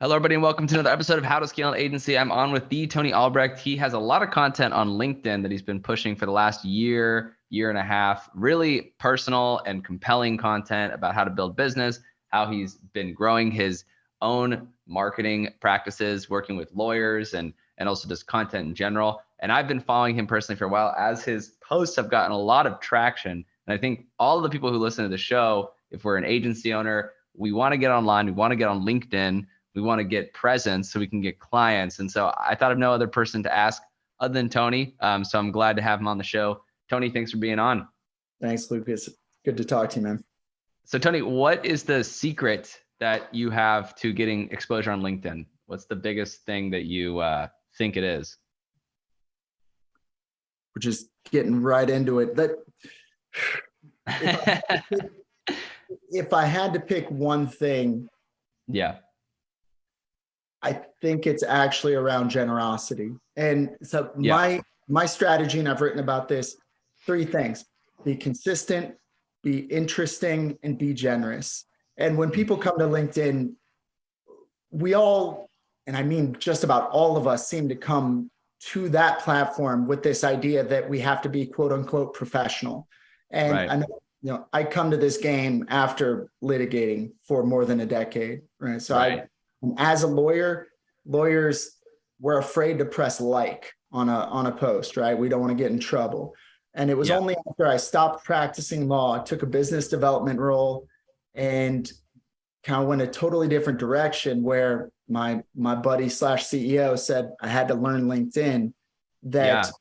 Hello, everybody, and welcome to another episode of How to Scale an Agency. I'm on with the Tony Albrecht. He has a lot of content on LinkedIn that he's been pushing for the last year and a half. Really personal and compelling content about how to build business, how he's been growing his own marketing practices, working with lawyers, and also just content in general. And I've been following him personally for a while as his posts have gotten a lot of traction. And I think all of the people who listen to the show, if we're an agency owner, we want to get online, we want to get on LinkedIn. We want to get presence so we can get clients. And so I thought of no other person to ask other than Tony. So I'm glad to have him on the show. Tony, thanks for being on. Thanks, Lucas. Good to talk to you, man. So Tony, what is the secret that you have to getting exposure on LinkedIn? What's the biggest thing that you think it is? We're just getting right into it. If I had to pick one thing, yeah, I think it's actually around generosity. And so my strategy, and I've written about this, 3 things: be consistent, be interesting, and be generous. And when people come to LinkedIn, we all, and I mean just about all of us, seem to come to that platform with this idea that we have to be quote unquote professional. And right. I know, I come to this game after litigating for more than a decade, right? So right. As a lawyer, lawyers were afraid to press like on a post, right? We don't want to get in trouble. And it was only after I stopped practicing law, took a business development role, and kind of went a totally different direction, where my buddy / CEO said I had to learn LinkedIn, that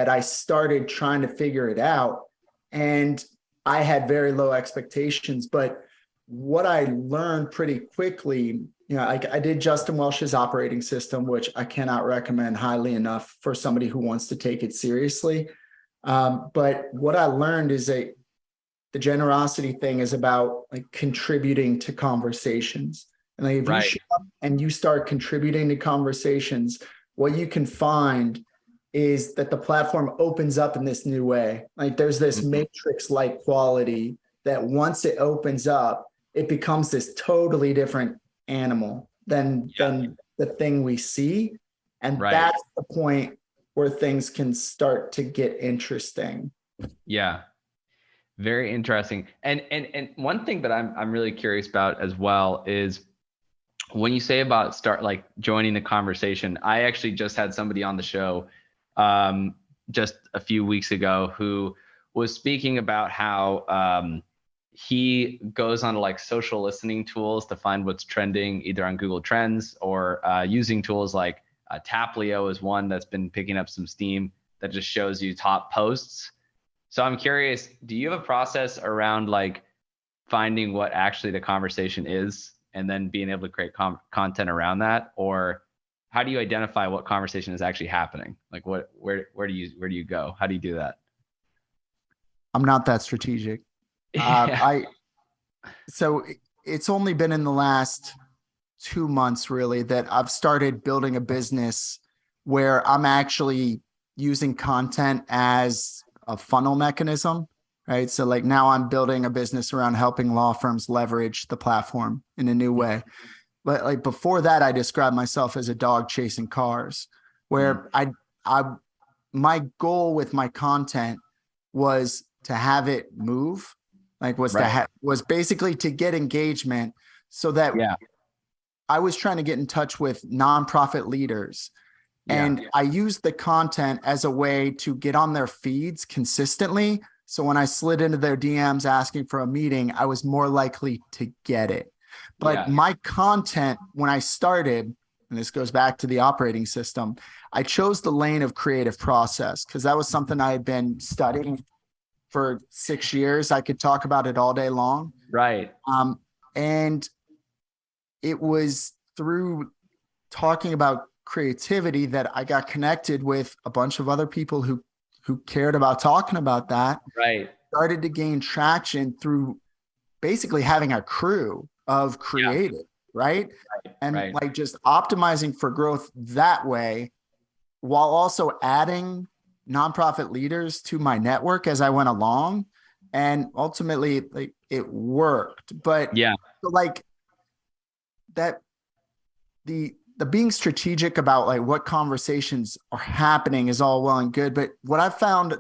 I started trying to figure it out. And I had very low expectations, but what I learned pretty quickly, I did Justin Welsh's operating system, which I cannot recommend highly enough for somebody who wants to take it seriously. But what I learned is that the generosity thing is about like contributing to conversations. And like if you show up and you start contributing to conversations, what you can find is that the platform opens up in this new way. Like there's this matrix-like quality that once it opens up, it becomes this totally different animal than the thing we see. And that's the point where things can start to get interesting. Yeah. Very interesting. And one thing that I'm really curious about as well is when you say about joining the conversation. I actually just had somebody on the show just a few weeks ago who was speaking about how he goes on like social listening tools to find what's trending either on Google Trends or using tools like Taplio is one that's been picking up some steam that just shows you top posts. So I'm curious, do you have a process around like finding what actually the conversation is and then being able to create content around that? Or how do you identify what conversation is actually happening? Like where do you go? How do you do that? I'm not that strategic. So it's only been in the last 2 months really that I've started building a business where I'm actually using content as a funnel mechanism, right? So like now I'm building a business around helping law firms leverage the platform in a new way. But like before that, I described myself as a dog chasing cars, where my goal with my content was to have it move, like was basically to get engagement, so that I was trying to get in touch with nonprofit leaders. And I used the content as a way to get on their feeds consistently. So when I slid into their DMs asking for a meeting, I was more likely to get it. But my content, when I started, and this goes back to the operating system, I chose the lane of creative process because that was something I had been studying for 6 years. I could talk about it all day long. Right. And it was through talking about creativity that I got connected with a bunch of other people who cared about talking about that. Right. Started to gain traction through basically having a crew of creative, right? And like just optimizing for growth that way, while also adding nonprofit leaders to my network as I went along. And ultimately, like it worked. But like that the being strategic about like what conversations are happening is all well and good. But what I found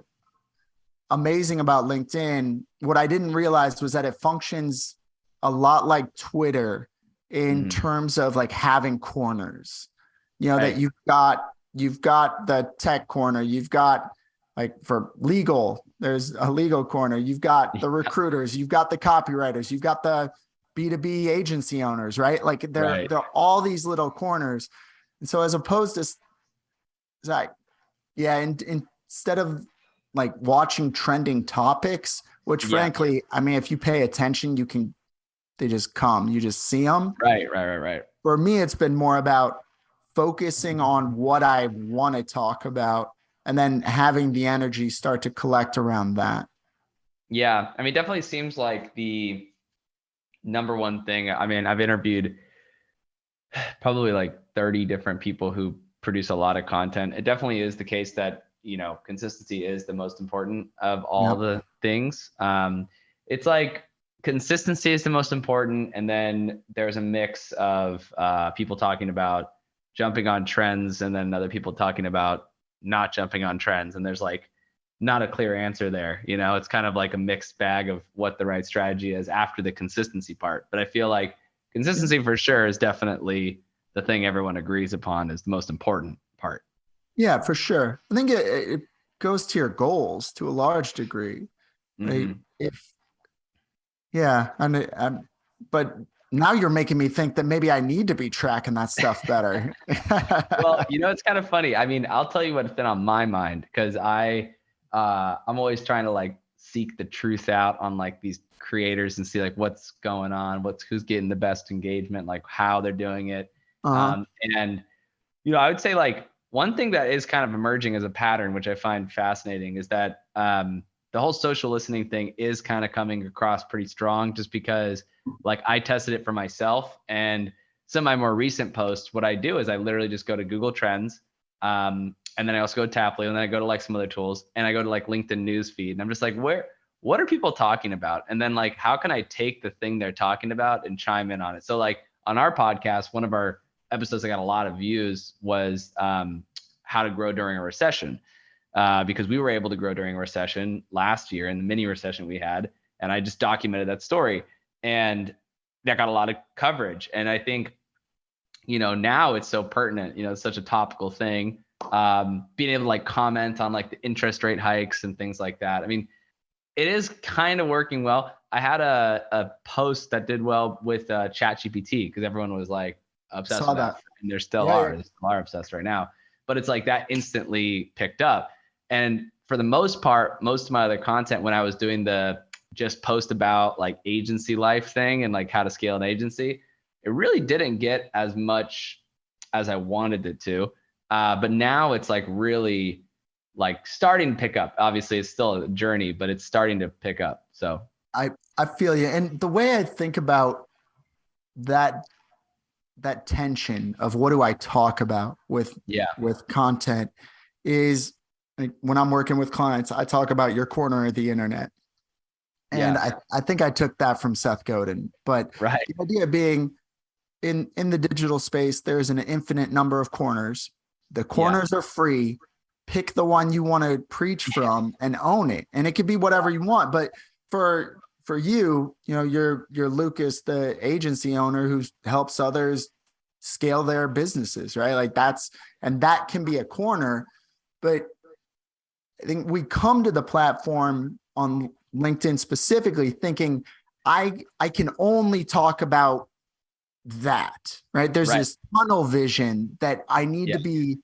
amazing about LinkedIn, what I didn't realize was that it functions a lot like Twitter in terms of like having corners, that Right. you've got the tech corner, you've got like for legal, there's a legal corner, you've got the recruiters, you've got the copywriters, you've got the B2B agency owners, right? Like Right. they're all these little corners. And so as opposed to it's like, yeah, and instead of like watching trending topics, which frankly, I mean, if you pay attention, they just come, you just see them. Right. For me, it's been more about focusing on what I want to talk about and then having the energy start to collect around that. Yeah. I mean, definitely seems like the number one thing. I mean, I've interviewed probably like 30 different people who produce a lot of content. It definitely is the case that, consistency is the most important of all the things. It's like consistency is the most important. And then there's a mix of people talking about jumping on trends and then other people talking about not jumping on trends. And there's like not a clear answer there. It's kind of like a mixed bag of what the right strategy is after the consistency part. But I feel like consistency for sure is definitely the thing everyone agrees upon is the most important part. Yeah, for sure. I think it goes to your goals to a large degree. Right? But now you're making me think that maybe I need to be tracking that stuff better. Well, it's kind of funny. I mean, I'll tell you what's been on my mind because I'm always trying to like seek the truth out on like these creators and see like what's going on, who's getting the best engagement, like how they're doing it. And I would say like one thing that is kind of emerging as a pattern, which I find fascinating, is that the whole social listening thing is kind of coming across pretty strong just because like I tested it for myself. And some of my more recent posts, what I do is I literally just go to Google Trends. And then I also go to Tapley, and then I go to like some other tools, and I go to like LinkedIn newsfeed. And I'm just like, what are people talking about? And then like, how can I take the thing they're talking about and chime in on it? So like on our podcast, one of our episodes that got a lot of views was how to grow during a recession, because we were able to grow during a recession last year in the mini recession we had. And I just documented that story, and that got a lot of coverage. And I think, now it's so pertinent, it's such a topical thing. Being able to like comment on like the interest rate hikes and things like that. I mean, it is kind of working well. I had a post that did well with ChatGPT because everyone was like obsessed with that. And there still are obsessed right now. But it's like that instantly picked up. And for the most part, most of my other content when I was doing the just post about like agency life thing and like how to scale an agency, it really didn't get as much as I wanted it to. But now it's like really like starting to pick up. Obviously, it's still a journey, but it's starting to pick up. So I feel you. And the way I think about that tension of what do I talk about with content is like when I'm working with clients, I talk about your corner of the internet. And I think I took that from Seth Godin. But the idea being in the digital space, there's an infinite number of corners. The corners are free. Pick the one you want to preach from and own it. And it could be whatever you want. But for you, you're Lucas, the agency owner who helps others scale their businesses, right? Like that can be a corner. But I think we come to the platform on LinkedIn specifically thinking I can only talk about that, right? There's this tunnel vision that I need to be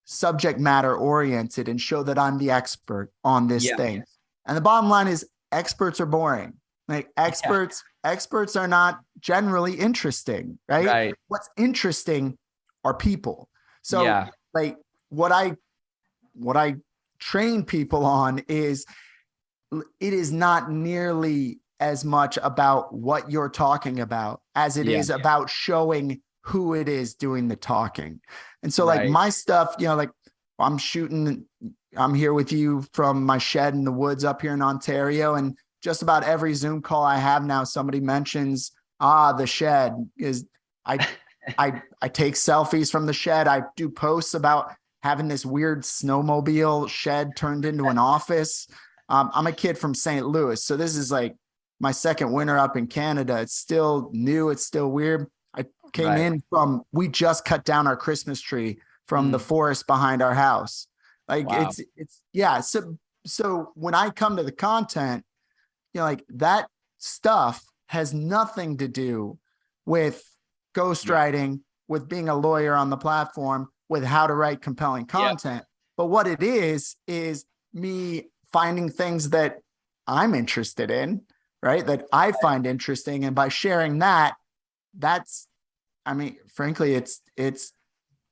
subject matter oriented and show that I'm the expert on this thing. And the bottom line is experts are boring. Like experts are not generally interesting, right? What's interesting are people. So like what I train people on is it is not nearly as much about what you're talking about as it is about showing who it is doing the talking. And so like my stuff, like I'm here with you from my shed in the woods up here in Ontario. And just about every Zoom call I have now, somebody mentions, the shed is I take selfies from the shed. I do posts about having this weird snowmobile shed turned into an office. I'm a kid from St. Louis, so this is like my second winter up in Canada. It's still new. It's still weird. I came Right. in from, we just cut down our Christmas tree from the forest behind our house. Like Wow. yeah. So when I come to the content, like that stuff has nothing to do with Yeah. ghostwriting, with being a lawyer on the platform, with how to write compelling Yeah. content. But what it is me finding things that I'm interested in, right? That I find interesting. And by sharing that, that's, I mean, frankly, it's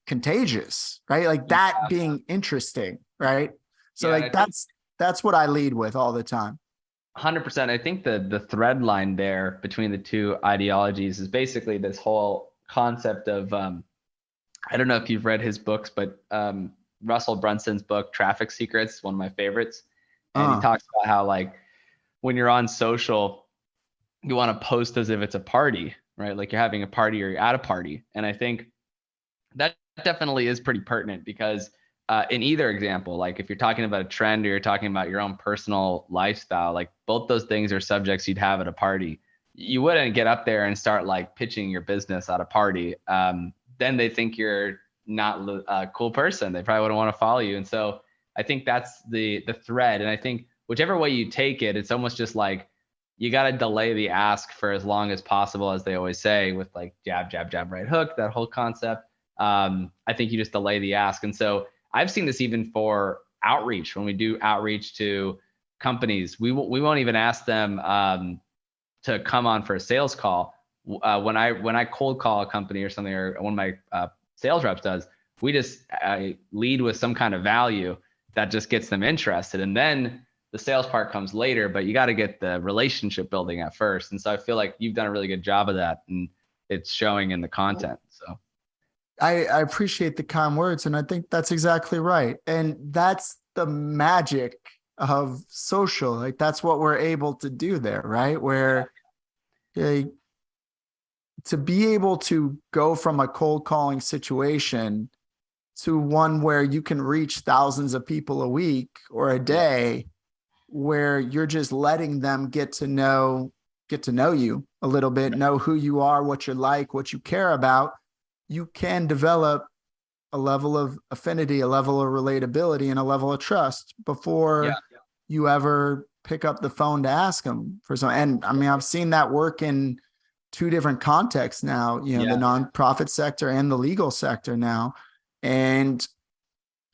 contagious, right? Like that being interesting, right? So Yeah. And like that's what I lead with all the time. 100%. I think the thread line there between the two ideologies is basically this whole concept of I don't know if you've read his books, but Russell Brunson's book Traffic Secrets, one of my favorites, and he talks about how like when you're on social, you want to post as if it's a party, right? Like you're having a party or you're at a party, and I think that definitely is pretty pertinent because in either example, like if you're talking about a trend or you're talking about your own personal lifestyle, like both those things are subjects you'd have at a party. You wouldn't get up there and start like pitching your business at a party. Then they think you're not a cool person. They probably wouldn't want to follow you. And so I think that's the thread. And I think whichever way you take it, it's almost just like you got to delay the ask for as long as possible, as they always say, with like jab, jab, jab, right hook, that whole concept. I think you just delay the ask. And so I've seen this even for outreach. When we do outreach to companies, we won't even ask them to come on for a sales call. When I cold call a company or something, or one of my sales reps does, we just lead with some kind of value that just gets them interested, and then the sales part comes later. But you got to get the relationship building at first. And so I feel like you've done a really good job of that, and it's showing in the content. So I appreciate the kind words, and I think that's exactly right. And that's the magic of social. Like that's what we're able to do there, right? Where to be able to go from a cold calling situation to one where you can reach thousands of people a week or a yeah, day, where you're just letting them get to know you a little bit, know who you are, what you like, what you care about. You can develop a level of affinity, a level of relatability, and a level of trust yeah, before you ever pick up the phone to ask them for something. And I mean, I've seen that work in two different contexts now, yeah, the nonprofit sector and the legal sector now. And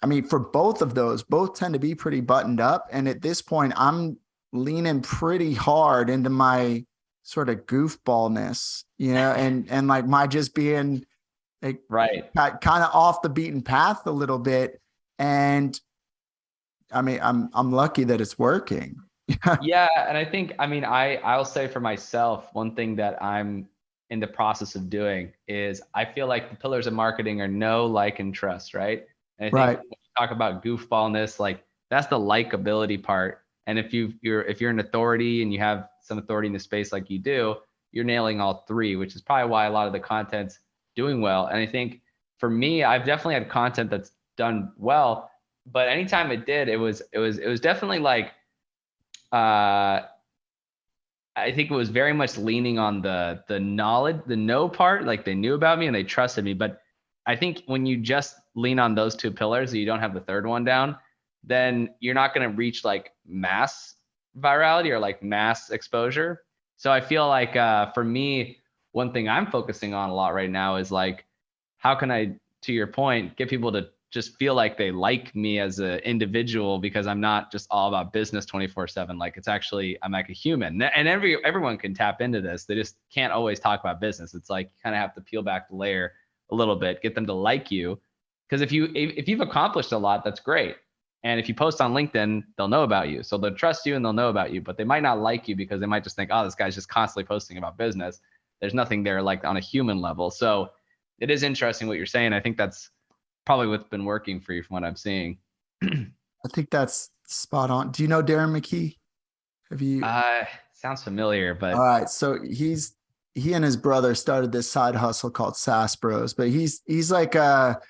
I mean, for both of those, both tend to be pretty buttoned up. And at this point, I'm leaning pretty hard into my sort of goofballness, and like my just being like right. kind of off the beaten path a little bit. And I mean, I'm lucky that it's working. Yeah, and I think, I mean, I'll say for myself, one thing that I'm in the process of doing is I feel like the pillars of marketing are know, like, and trust, right? And I think Right. when you talk about goofballness, like that's the likability part. And if you're an authority and you have some authority in the space like you do, you're nailing all three, which is probably why a lot of the content's doing well. And I think for me, I've definitely had content that's done well, but anytime it did, it was definitely like uh, I think it was very much leaning on the knowledge, the know part, like they knew about me and they trusted me. But I think when you just lean on those two pillars, you don't have the third one down, then you're not going to reach like mass virality or like mass exposure. So I feel like for me, one thing I'm focusing on a lot right now is like, how can I, to your point, get people to just feel like they like me as an individual, because I'm not just all about business 24/7. Like it's actually, I'm like a human, and everyone can tap into this. They just can't always talk about business. It's like you kind of have to peel back the layer a little bit, get them to like you. Because if you've accomplished a lot, that's great. And if you post on LinkedIn, they'll know about you. So they'll trust you and they'll know about you, but they might not like you because they might just think, oh, this guy's just constantly posting about business. There's nothing there like on a human level. So it is interesting what you're saying. I think that's probably what's been working for you from what I'm seeing. I think that's spot on. Do you know Darren McKee? Have you? uh Sounds familiar, All but right. So he's he and his brother started this side hustle called SAS Bros, but he's he's a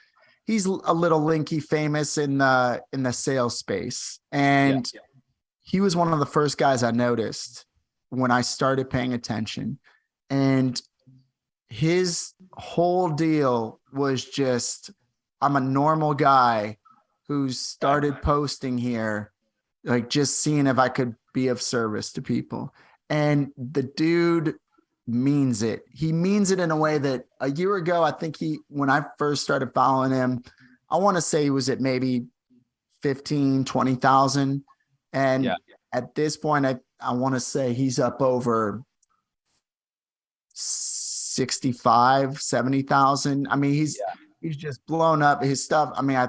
little linky famous in the sales space. Yeah. And he was one of the first guys I noticed when I started paying attention. And his whole deal was just, I'm a normal guy who started posting here, like just seeing if I could be of service to people. And the dude means it. He means it in a way that a year ago, I think when I first started following him, I want to say he was at maybe 15, 20,000. And at this point, I want to say he's up over 65, 70,000. I mean, he's just blown up his stuff. I mean, I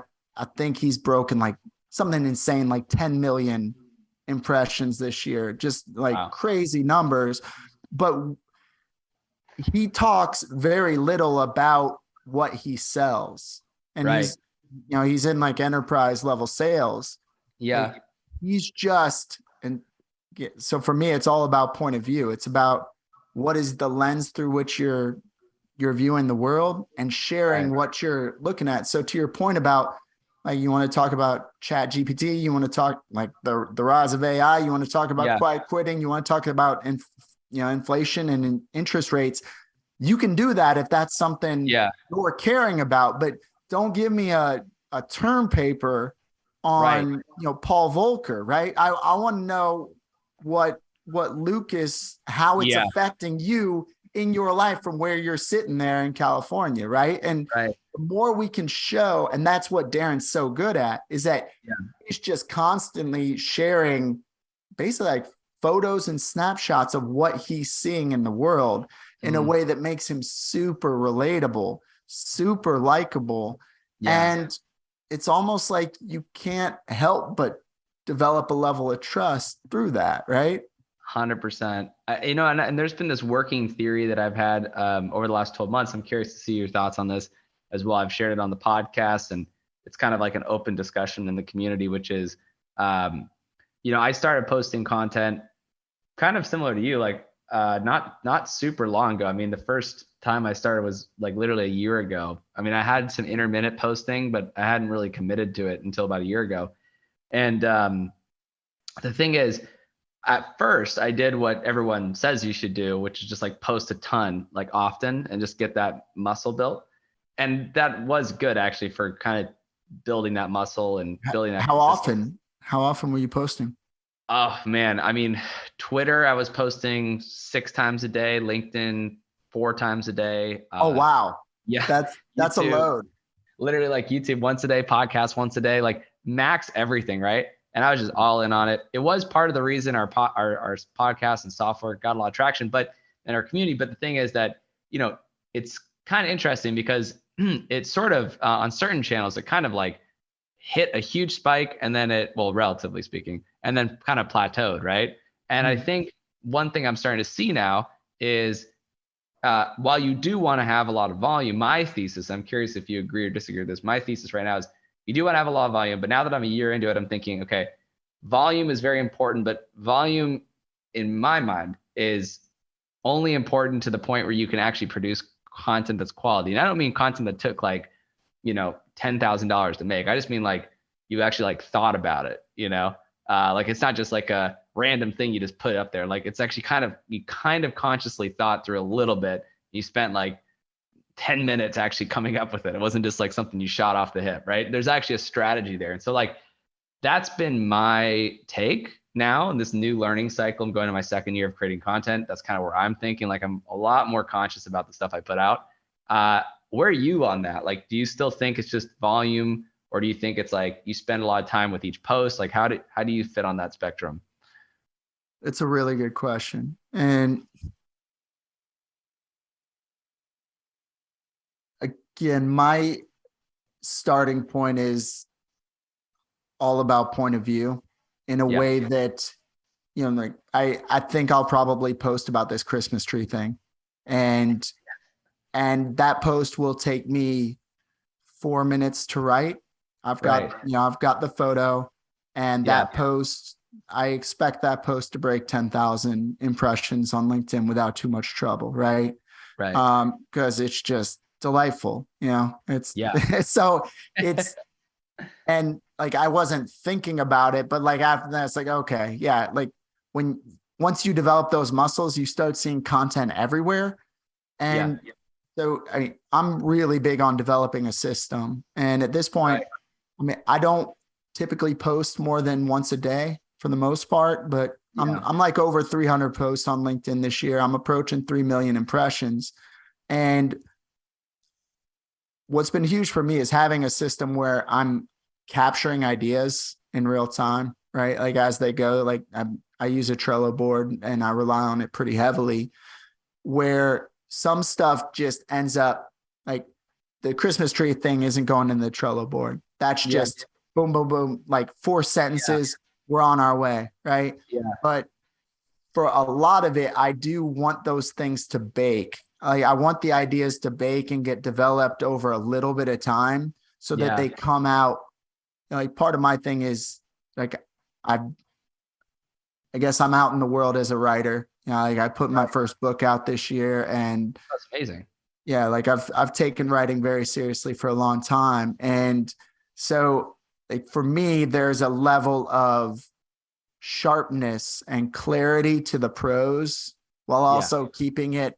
think he's broken like something insane, like 10 million impressions this year, just like crazy numbers. But he talks very little about what he sells. And he's in like enterprise level sales. Yeah. Like, he's just, and so for me, it's all about point of view. It's about what is the lens through which you're viewing the world and sharing what you're looking at. So to your point about, like, you want to talk about Chat GPT, you want to talk like the rise of AI, you want to talk about quiet quitting, you want to talk about inflation and interest rates. You can do that if that's something you're caring about, but don't give me a term paper on Paul Volcker, right? I want to know what Lucas, how it's affecting you in your life from where you're sitting there in California, right? And the more we can show, and that's what Darren's so good at, is that he's just constantly sharing basically like photos and snapshots of what he's seeing in the world in a way that makes him super relatable, super likable. And it's almost like you can't help but develop a level of trust through that, right? 100%. And there's been this working theory that I've had over the last 12 months. I'm curious to see your thoughts on this as well. I've shared it on the podcast, and it's kind of like an open discussion in the community, which is, I started posting content kind of similar to you, like not super long ago. I mean, the first time I started was like literally a year ago. I mean, I had some intermittent posting, but I hadn't really committed to it until about a year ago. And the thing is, at first I did what everyone says you should do, which is just like post a ton, like often, and just get that muscle built. And that was good actually for kind of building that muscle and building that. How often were you posting? Oh man. I mean, Twitter, I was posting 6 times a day, LinkedIn 4 times a day. Oh, wow. Yeah. That's a load. Literally like YouTube once a day, podcast once a day, like max everything. Right. And I was just all in on it. It was part of the reason our podcast and software got a lot of traction, but in our community. But the thing is that, it's kind of interesting because it's sort of on certain channels, it kind of like hit a huge spike and then relatively speaking, and then kind of plateaued. Right. And I think one thing I'm starting to see now is while you do want to have a lot of volume, my thesis, I'm curious if you agree or disagree with this. My thesis right now is you do want to have a lot of volume, but now that I'm a year into it, I'm thinking, okay, volume is very important, but volume in my mind is only important to the point where you can actually produce content that's quality. And I don't mean content that took like, $10,000 to make. I just mean like you actually like thought about it, like it's not just like a random thing you just put up there. Like it's actually you kind of consciously thought through a little bit. You spent like 10 minutes actually coming up with it. It wasn't just like something you shot off the hip, right? There's actually a strategy there. And so like, that's been my take now in this new learning cycle. I'm going to my second year of creating content. That's kind of where I'm thinking, like I'm a lot more conscious about the stuff I put out. Where are you on that? Like, do you still think it's just volume, or do you think it's like you spend a lot of time with each post? Like how do you fit on that spectrum? It's a really good question. And again, my starting point is all about point of view in a way that, like I think I'll probably post about this Christmas tree thing. And that post will take me 4 minutes to write. I've got the photo, and that post I expect that post to break 10,000 impressions on LinkedIn without too much trouble, right? Right. Because it's just delightful, it's Yeah. so it's and like I wasn't thinking about it, but like after that, it's like, okay, yeah, like when once you develop those muscles, you start seeing content everywhere. Yeah. And so I'm really big on developing a system. And at this point, Right. I mean, I don't typically post more than once a day for the most part, but Yeah. I'm like over 300 posts on LinkedIn this year. I'm approaching 3 million impressions. And what's been huge for me is having a system where I'm capturing ideas in real time, right? Like as they go, like I use a Trello board and I rely on it pretty heavily, where some stuff just ends up like the Christmas tree thing isn't going in the Trello board. That's Yeah. just boom, boom, boom, like 4 Yeah. sentences. We're on our way, right? Yeah. But for a lot of it, I do want those things to bake. I want the ideas to bake and get developed over a little bit of time so that Yeah. they come out. Like part of my thing is like I I guess I'm out in the world as a writer. Like I put my Right. first book out this year, and That's amazing. yeah, like I've taken writing very seriously for a long time. And so like for me, there's a level of sharpness and clarity to the prose while Yeah. also keeping it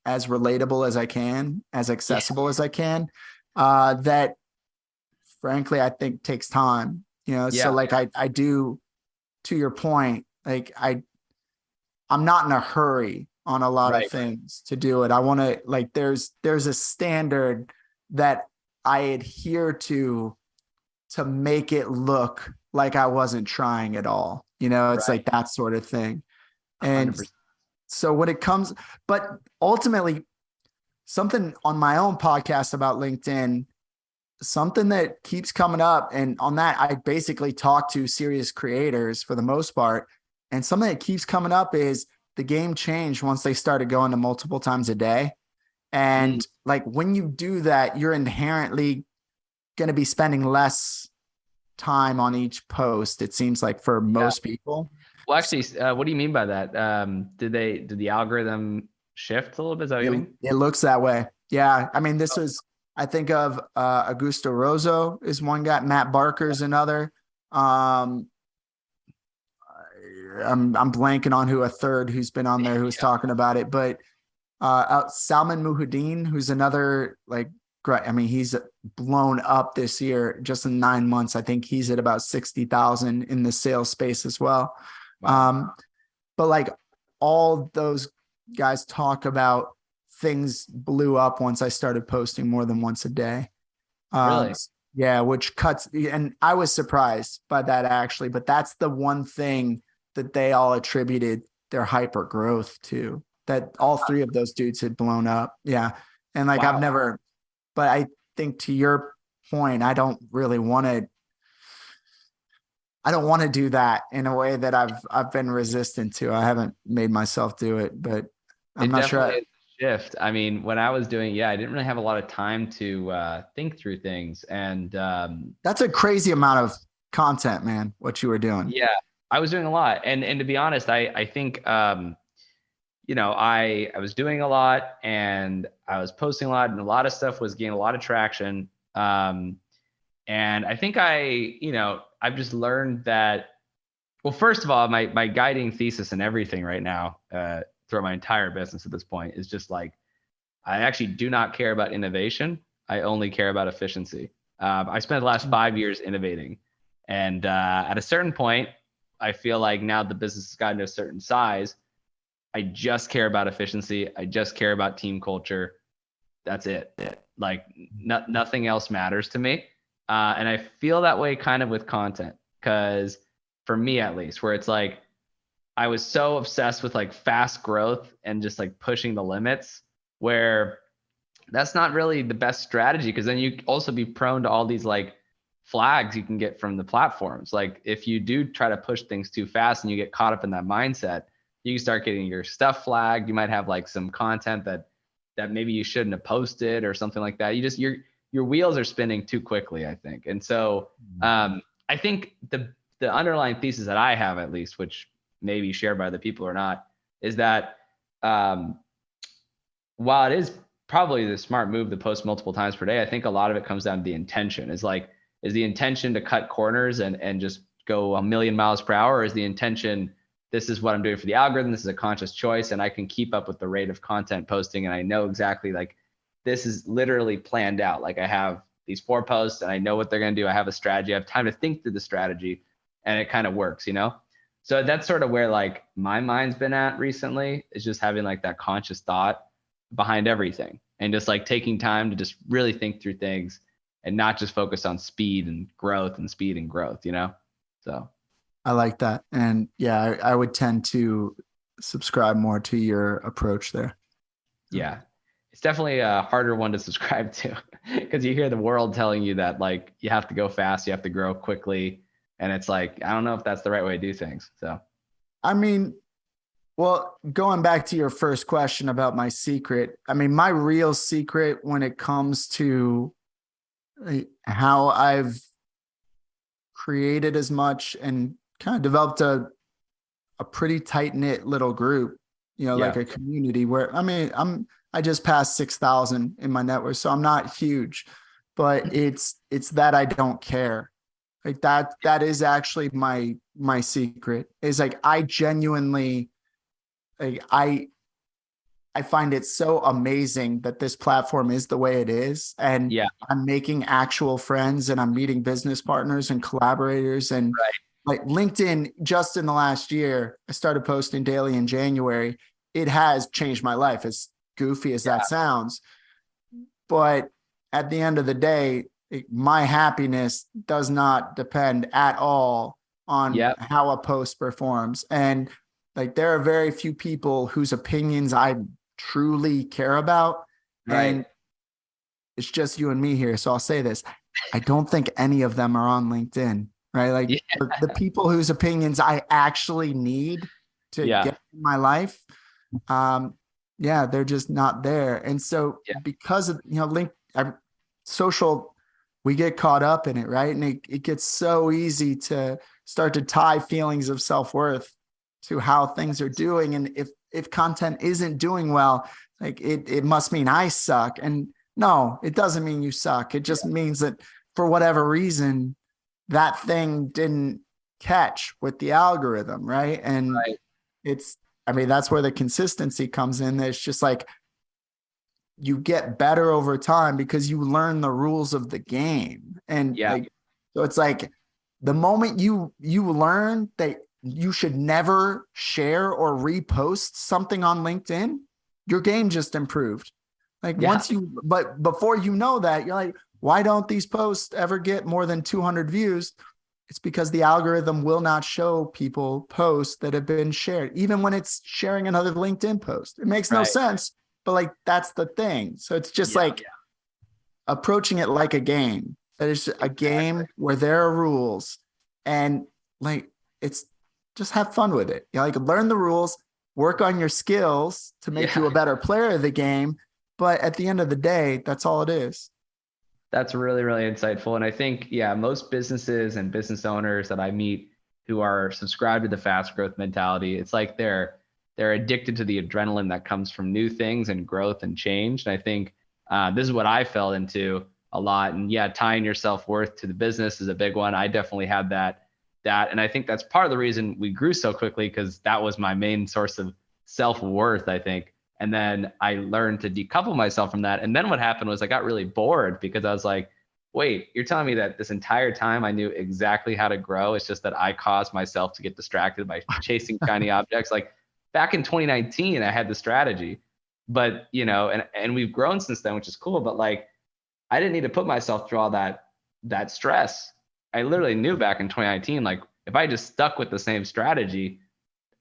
as relatable as I can, as Yeah. accessible as I can. That frankly I think takes time. So Yeah. like I do, to your point, like I'm not in a hurry on a lot of Right. things to do it. I want to like there's a standard that I adhere to make it look like I wasn't trying at all. It's Right. like that sort of thing. And 100%. so when it comes, but ultimately something on my own podcast about LinkedIn, something that keeps coming up, and on that, I basically talk to serious creators for the most part. And something that keeps coming up is the game changed once they started going to multiple times a day. Mm. And like when you do that, you're inherently going to be spending less time on each post, it seems like, for Yeah. most people. Well, actually, what do you mean by that? Did the algorithm shift a little bit? Is that what you It, mean? it looks that way. Yeah. I mean, this was, I think of Augusto Rosso is one guy, Matt Barker is another. Um, I'm blanking on who a third who's been on there who was talking about it, but Salman Muhyiddin, who's another like great. I mean, he's blown up this year just in 9 months. I think he's at about 60,000 in the sales space as well. Wow. But like all those guys talk about things blew up once I started posting more than once a day. Really? Yeah, which cuts, and I was surprised by that actually, but that's the one thing that they all attributed their hyper growth to, that all three of those dudes had blown up. Yeah. And like Wow. but I think to your point, I don't want to do that in a way that I've been resistant to. I haven't made myself do it, but I'm It not definitely sure. is a shift. I mean, when I was doing, yeah, I didn't really have a lot of time to think through things. And That's a crazy amount of content, man, what you were doing. yeah, I was doing a lot. And to be honest, I think I was doing a lot and I was posting a lot, and a lot of stuff was getting a lot of traction. And I think I've just learned that, well, first of all, my guiding thesis and everything right now, throughout my entire business at this point, is just like, I actually do not care about innovation. I only care about efficiency. I spent the last 5 years innovating. And at a certain point, I feel like now the business has gotten to a certain size, I just care about efficiency. I just care about team culture. That's it. Like nothing else matters to me. And I feel that way kind of with content, because for me at least, where it's like I was so obsessed with like fast growth and just like pushing the limits, where that's not really the best strategy, because then you also be prone to all these like flags you can get from the platforms. Like if you do try to push things too fast and you get caught up in that mindset, you start getting your stuff flagged. You might have like some content that maybe you shouldn't have posted or something like that. Your wheels are spinning too quickly, I think. And so I think the underlying thesis that I have, at least, which may be shared by other people or not, is that while it is probably the smart move to post multiple times per day, I think a lot of it comes down to the intention. Is the intention to cut corners and just go a million miles per hour? Or is the intention, this is what I'm doing for the algorithm, this is a conscious choice, and I can keep up with the rate of content posting, and I know exactly, like, this is literally planned out. Like, I have these 4 posts and I know what they're going to do. I have a strategy. I have time to think through the strategy, and it kind of works, you know? So that's sort of where, like, my mind's been at recently, is just having like that conscious thought behind everything, and just like taking time to just really think through things and not just focus on speed and growth, you know? So I like that. And yeah, I would tend to subscribe more to your approach there. yeah, it's definitely a harder one to subscribe to, because you hear the world telling you that, like, you have to go fast, you have to grow quickly. And it's like, I don't know if that's the right way to do things. So, I mean, well, going back to your first question about my secret, I mean, my real secret when it comes to how I've created as much and kind of developed a pretty tight knit little group, you know, like yeah, a community where, I mean, I just passed 6,000 in my network, so I'm not huge, but it's that I don't care. Like that is actually my secret, is like, I genuinely, like, I find it so amazing that this platform is the way it is, and yeah, I'm making actual friends, and I'm meeting business partners and collaborators. And right, like LinkedIn, just in the last year, I started posting daily in January. It has changed my life, as goofy as that yeah, sounds. But at the end of the day, my happiness does not depend at all on yeah, how a post performs. And like, there are very few people whose opinions I truly care about. right, And it's just you and me here. So I'll say this. I don't think any of them are on LinkedIn, right? Like, yeah, the people whose opinions I actually need to yeah, get in my life, yeah, they're just not there. And so, yeah, because of, social, we get caught up in it, right? And it gets so easy to start to tie feelings of self-worth to how things are doing. And if content isn't doing well, like, it must mean I suck. And no, it doesn't mean you suck. It just means that for whatever reason, that thing didn't catch with the algorithm, right? And right, it's, I mean, that's where the consistency comes in. It's just like, you get better over time because you learn the rules of the game. And yeah, like, so it's like, the moment you learn that you should never share or repost something on LinkedIn, your game just improved. Like, yeah, but before you know that, you're like, why don't these posts ever get more than 200 views? It's because the algorithm will not show people posts that have been shared, even when it's sharing another LinkedIn post. It makes no right, sense, but like, that's the thing. So it's just yeah, like approaching it like a game. That is a exactly, game where there are rules, and like, it's just have fun with it. You know, like, learn the rules, work on your skills to make you yeah. a better player of the game. But at the end of the day, that's all it is. That's really, really insightful. And I think, yeah, most businesses and business owners that I meet who are subscribed to the fast growth mentality, it's like they're addicted to the adrenaline that comes from new things and growth and change. And I think this is what I fell into a lot. And yeah, tying your self-worth to the business is a big one. I definitely had that. And I think that's part of the reason we grew so quickly, because that was my main source of self-worth, I think. And then I learned to decouple myself from that. And then what happened was I got really bored, because I was like, wait, you're telling me that this entire time I knew exactly how to grow. It's just that I caused myself to get distracted by chasing shiny objects. Like, back in 2019, I had the strategy, but and we've grown since then, which is cool. But like, I didn't need to put myself through all that stress. I literally knew back in 2019, like, if I just stuck with the same strategy,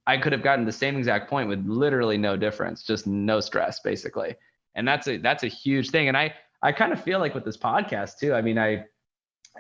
I could have gotten the same exact point with literally no difference, just no stress, basically. And that's a huge thing. And I kind of feel like with this podcast too. I mean, I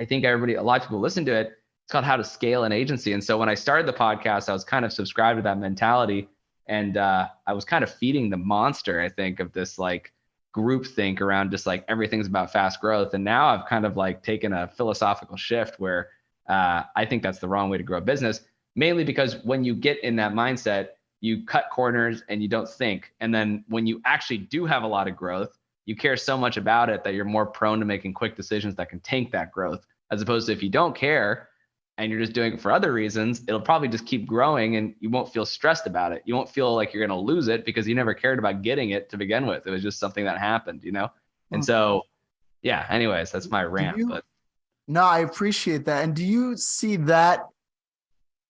think a lot of people listen to it. It's called How to Scale an Agency. And so when I started the podcast, I was kind of subscribed to that mentality, and I was kind of feeding the monster, I think, of this like group think around just like everything's about fast growth. And now I've kind of like taken a philosophical shift where I think that's the wrong way to grow a business, mainly because when you get in that mindset, you cut corners and you don't think. And then when you actually do have a lot of growth, you care so much about it that you're more prone to making quick decisions that can tank that growth, as opposed to if you don't care and you're just doing it for other reasons, it'll probably just keep growing and you won't feel stressed about it. You won't feel like you're going to lose it because you never cared about getting it to begin with. It was just something that happened, you know? And so, yeah, anyways, that's my rant. But no, I appreciate that. And do you see that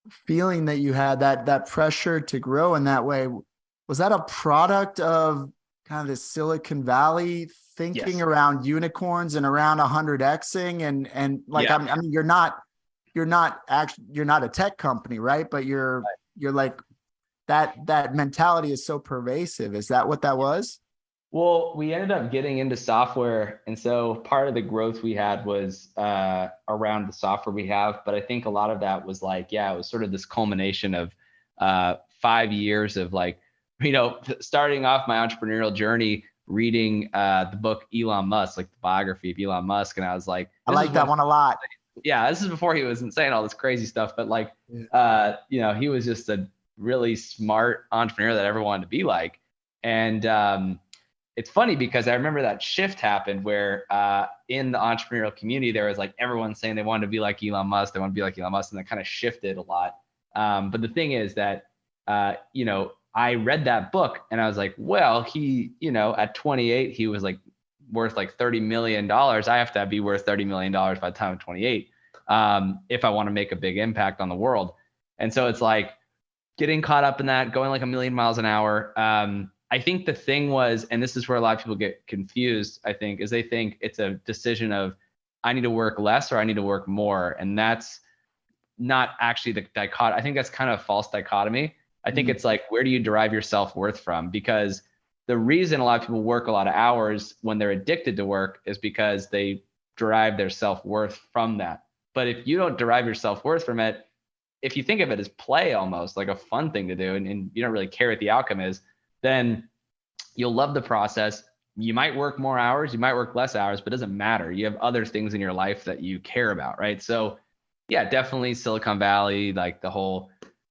feeling that you had, that pressure to grow in that way, was that a product of kind of this Silicon Valley thinking around unicorns and around 100xing and like, I mean, you're not a tech company, right? But you're like that mentality is so pervasive. Is that what that was? Well, we ended up getting into software. And so part of the growth we had was around the software we have. But I think a lot of that was like, it was sort of this culmination of 5 years of like, starting off my entrepreneurial journey, reading the book Elon Musk, like the biography of Elon Musk. And I was like, I like that one a lot. Yeah, this is before he was saying all this crazy stuff. But like, he was just a really smart entrepreneur that everyone wanted to be like. And it's funny because I remember that shift happened where in the entrepreneurial community, there was like everyone saying they wanted to be like Elon Musk. They want to be like Elon Musk. And that kind of shifted a lot. But the thing is that, I read that book and I was like, well, he, at 28, he was like worth like $30 million. I have to be worth $30 million by the time I'm 28 if I want to make a big impact on the world. And so it's like getting caught up in that, going like a million miles an hour. I think the thing was, and this is where a lot of people get confused, I think, is they think it's a decision of I need to work less or I need to work more. And that's not actually the dichotomy. I think that's kind of a false dichotomy. I think it's like, where do you derive your self-worth from? Because the reason a lot of people work a lot of hours when they're addicted to work is because they derive their self-worth from that. But if you don't derive your self-worth from it, if you think of it as play, almost like a fun thing to do, and you don't really care what the outcome is, then you'll love the process. You might work more hours, you might work less hours, but it doesn't matter. You have other things in your life that you care about, right? So yeah, definitely Silicon Valley, like the whole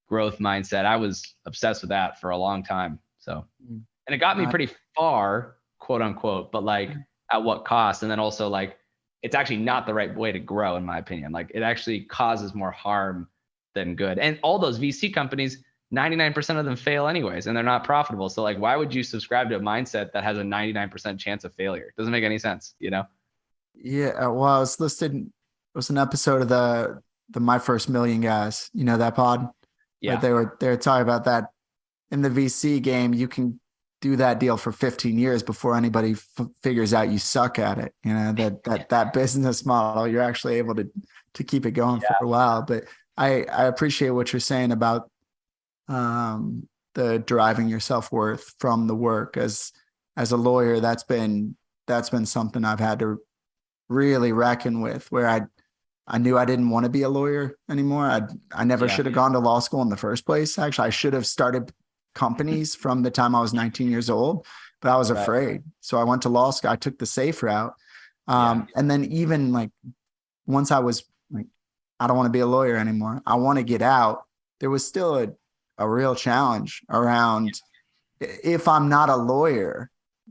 growth mindset. I was obsessed with that for a long time. So, and it got me pretty far, quote unquote, but like at what cost? And then also like, it's actually not the right way to grow, in my opinion. Like it actually causes more harm than good. And all those VC companies, 99% of them fail anyways, and they're not profitable. So like, why would you subscribe to a mindset that has a 99% chance of failure? It doesn't make any sense, Yeah. Well, I was listening. It was an episode of the My First Million guys. You know that pod? Yeah. But they were talking about that in the VC game. You can do that deal for 15 years before anybody figures out you suck at it. You know, that business model, you're actually able to keep it going for a while. But I appreciate what you're saying about the deriving your self-worth from the work. As a lawyer, that's been something I've had to really reckon with, where I knew I didn't want to be a lawyer anymore. I never should have gone to law school in the first place. Actually, I should have started companies from the time I was 19 years old, but I was afraid. So I went to law school. I took the safe route. And then even like, once I was like, I don't want to be a lawyer anymore, I want to get out, there was still a real challenge around, if I'm not a lawyer,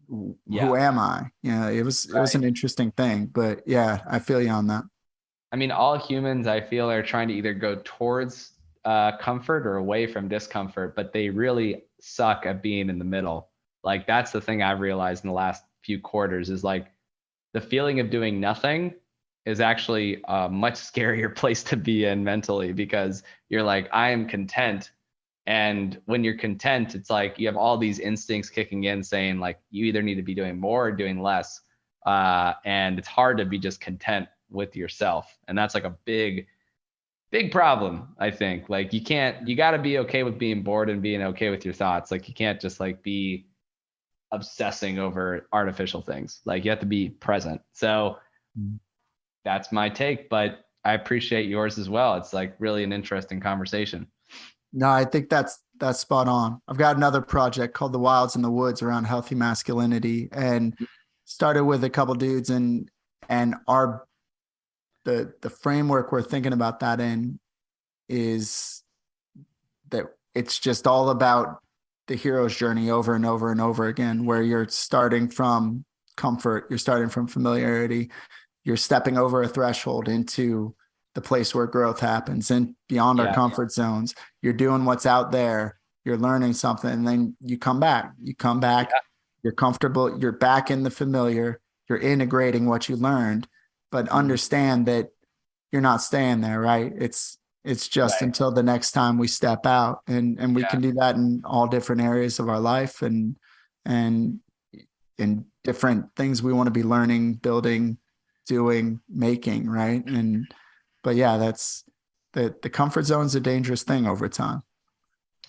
who am I? It was an interesting thing, but yeah, I feel you on that. I mean, all humans, I feel, are trying to either go towards comfort or away from discomfort, but they really suck at being in the middle. Like that's the thing I've realized in the last few quarters is like the feeling of doing nothing is actually a much scarier place to be in mentally, because you're like, I am content. And when you're content, it's like you have all these instincts kicking in saying like, you either need to be doing more or doing less. And it's hard to be just content with yourself. And that's like a big problem, I think. Like you got to be okay with being bored and being okay with your thoughts. Like you can't just like be obsessing over artificial things. Like you have to be present. So that's my take, but I appreciate yours as well. It's like really an interesting conversation. No, I think that's spot on. I've got another project called The Wilds in the Woods around healthy masculinity, and started with a couple dudes, and the framework we're thinking about that in is that it's just all about the hero's journey over and over and over again, where you're starting from comfort, you're starting from familiarity, you're stepping over a threshold into the place where growth happens and beyond our comfort zones. You're doing what's out there, you're learning something, and then you come back, you're comfortable, you're back in the familiar, you're integrating what you learned, but understand that you're not staying there, right? It's just until the next time we step out, and we can do that in all different areas of our life and in different things we want to be learning, building, doing, making, right? But yeah, that's the comfort zone is a dangerous thing over time.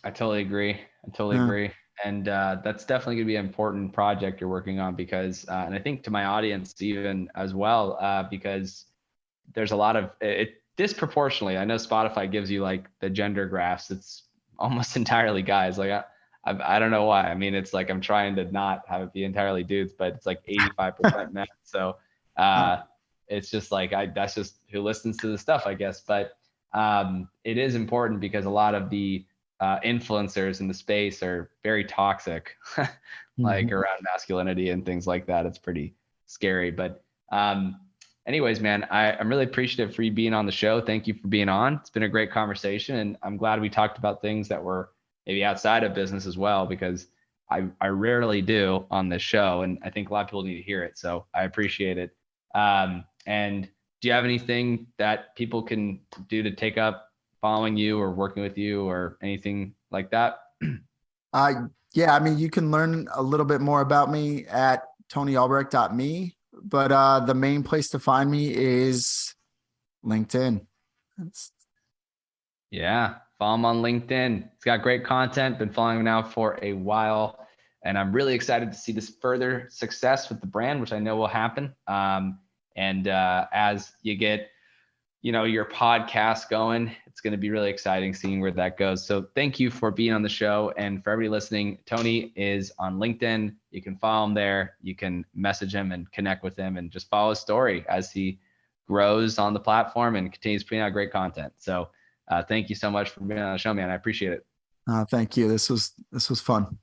I totally agree. Agree. And that's definitely going to be an important project you're working on because, and I think to my audience even as well, because there's a lot of it disproportionately. I know Spotify gives you like the gender graphs. It's almost entirely guys. Like I don't know why. I mean, it's like I'm trying to not have it be entirely dudes, but it's like 85% men. So it's just like that's just who listens to the stuff, I guess. But it is important because a lot of the influencers in the space are very toxic, like around masculinity and things like that. It's pretty scary. But anyways, man, I'm really appreciative for you being on the show. Thank you for being on. It's been a great conversation, and I'm glad we talked about things that were maybe outside of business as well, because I rarely do on this show, and I think a lot of people need to hear it. So I appreciate it. And do you have anything that people can do to take up following you or working with you or anything like that? Yeah, I mean, you can learn a little bit more about me at tonyalbrecht.me, but the main place to find me is LinkedIn. Follow him on LinkedIn. He's got great content, been following him now for a while, and I'm really excited to see this further success with the brand, which I know will happen. And as you get, your podcast going, it's going to be really exciting seeing where that goes. So thank you for being on the show. And for everybody listening, Tony is on LinkedIn. You can follow him there. You can message him and connect with him and just follow his story as he grows on the platform and continues putting out great content. So thank you so much for being on the show, man. I appreciate it. Thank you. This was fun.